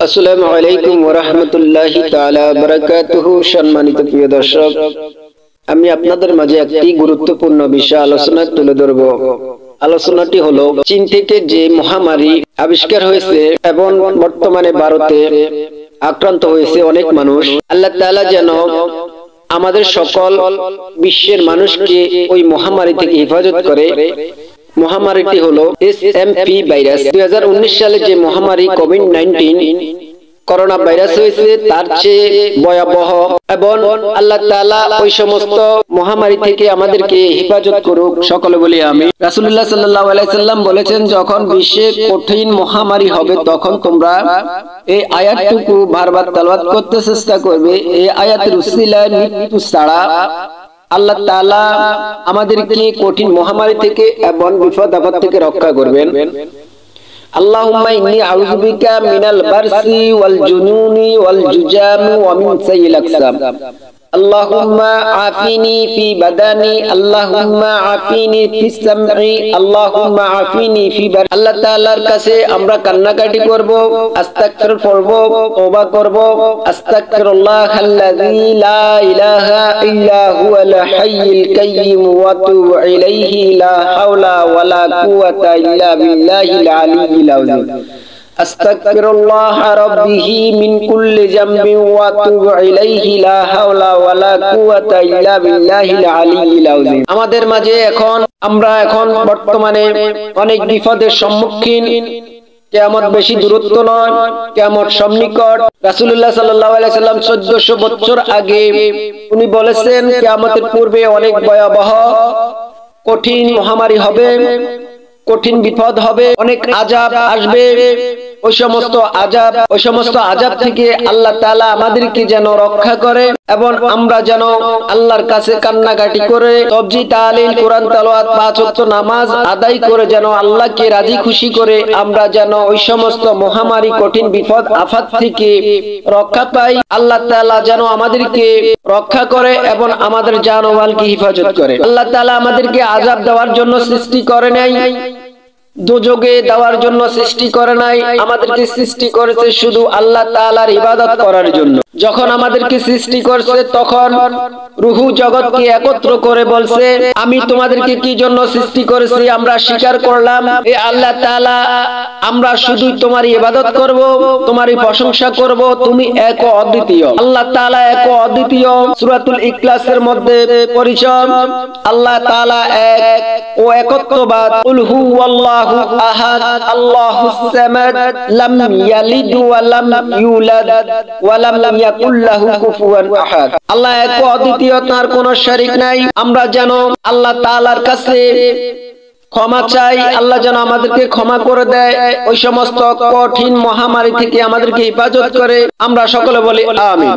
আসসালামু আলাইকুম ওয়া রাহমাতুল্লাহি তাআলা ওয়া বারাকাতুহু। সম্মানিত প্রিয় দর্শক, আমি আপনাদের মাঝে একটি গুরুত্বপূর্ণ বিষয় আলোচনা তুলে ধরব। আলোচনাটি হলো চীন থেকে যে মহামারী আবিষ্কার হয়েছে এবং বর্তমানে ভারতে আক্রান্ত হয়েছে অনেক মানুষ। আল্লাহ তাআলা যেন আমাদের সকল বিশ্বের মানুষকে ওই মহামারী থেকে হেফাজত করে। মহামারীটি হলো SMP ভাইরাস। 2019 সালে যে মহামারী কোভিড-19 করোনা ভাইরাস হয়েছে তার চেয়ে ভয়াবহ, এবং আল্লাহ তাআলা ওই সমস্ত মহামারী থেকে আমাদেরকে হেফাজত করুক। সকলে বলি আমিন। রাসূলুল্লাহ সাল্লাল্লাহু আলাইহি সাল্লাম বলেছেন, যখন বিশ্বে কঠিন মহামারী হবে তখন তোমরা এই আয়াতটুকু বারবার তেলাওয়াত করতে চেষ্টা করবে। এই আয়াতের উসিলায় মৃত্যু ছাড়া আল্লাহ তাআলা আমাদেরকে কঠিন মহামারী থেকে এবং বিপদ আপদ থেকে রক্ষা করবেন। আল্লাহুম্মা ইন্নী আউযু বিকা মিনাল বারসি ওয়াল জুনুনি ওয়াল জুজামি ওয়া মিন সাইয়িল আকসাম। আল্লাহুম্মা আফিনি ফি বাদানি, আল্লাহুম্মা আফিনি ফিস সামঈ, আল্লাহুম্মা আফিনি ফি বাদানি। আল্লাহ তাআলার কাছে আমরা কান্নাকাটি করব, আস্তাগফির করব, তওবা করব। আস্তাগফিরুল্লাহাল্লাযী লা ইলাহা ইল্লা হুয়াল হাইয়ুল কাইয়্যুম ওয়া আতুবু ইলাইহি লা হাওলা ওয়ালা কুওয়াতা ইল্লা বিল্লাহিল আলিয়্যিল আযীম। আস্তাগফিরুল্লাহ রাব্বি মিন কুল্লি যামবিন ওয়া আতুবু ইলাইহি লা হাওলা ওয়ালা কুওয়াতা ইল্লা বিল্লাহিল আলিয়্যিল আযীম। আমাদের মাঝে আমরা এখন বর্তমানে অনেক বিপদের সম্মুখীন। কিয়ামত বেশি দূরত্ব নয়, কিয়ামত সন্নিকট। রাসূলুল্লাহ সাল্লাল্লাহু আলাইহি সাল্লাম 1400 বছর আগে উনি বলেছেন কিয়ামতের পূর্বে অনেক ভয়াবহ কঠিন মহামারী হবে, কঠিন বিপদ হবে, অনেক আযাব আসবে। ওই সমস্ত আযাব থেকে আল্লাহ তাআলা আমাদেরকে যেন রক্ষা করে, এবং আমরা যেন আল্লাহর কাছে কান্নাকাটি করে তাসবিহ তাহলিল কোরআন তেলাওয়াত 5 ওয়াক্ত নামাজ আদায় করে যেন আল্লাহকে রাজি খুশি করে আমরা যেন ওই সমস্ত মহামারী কঠিন বিপদ আফাত থেকে রক্ষা পাই। আল্লাহ তাআলা যেন আমাদেরকে রক্ষা করে এবং আমাদের জান ও মালকে হেফাজত করে। আল্লাহ তাআলা আমাদেরকে আযাব দেওয়ার জন্য সৃষ্টি করে নাই, দোজখে দেওয়ার জন্য সৃষ্টি করে নাই। আমাদেরকে সৃষ্টি করেছে শুধু আল্লাহ তাআলার ইবাদত করার জন্য। যখন আমাদেরকে সৃষ্টি করছে তখন রূহ জগৎকে একত্র করে বলছে, আমি তোমাদেরকে কি জন্য সৃষ্টি করেছি? আমরা স্বীকার করলাম এ আল্লাহ তাআলা, আমরা শুধু তোমারই ইবাদত করব, তোমারই প্রশংসা করব। তুমি এক ও অদ্বিতীয়। আল্লাহ তাআলা এক ও অদ্বিতীয়। সূরাতুল ইখলাসের মধ্যে পরিচয় আল্লাহ তাআলা এক ও একত্ববাদ। কুল হুয়াল্লাহু আহাদ, আল্লাহুস সামাদ, লাম ইয়ালিদ ওয়া লাম ইউলাদ ওয়া লাম ইয়াকুল লাহু কুফুয়ান আহাদ। আল্লাহ এক ও অদ্বিতীয়, তার কোনো শরীক নাই। আমরা যেন আল্লাহ তাআলার কাছে ক্ষমা চাই, আল্লাহ যেন আমাদেরকে ক্ষমা করে দেয়, ওই সমস্ত কঠিন মহামারী থেকে আমাদেরকে হেফাজত করে। আমরা সকলে বলি আমিন।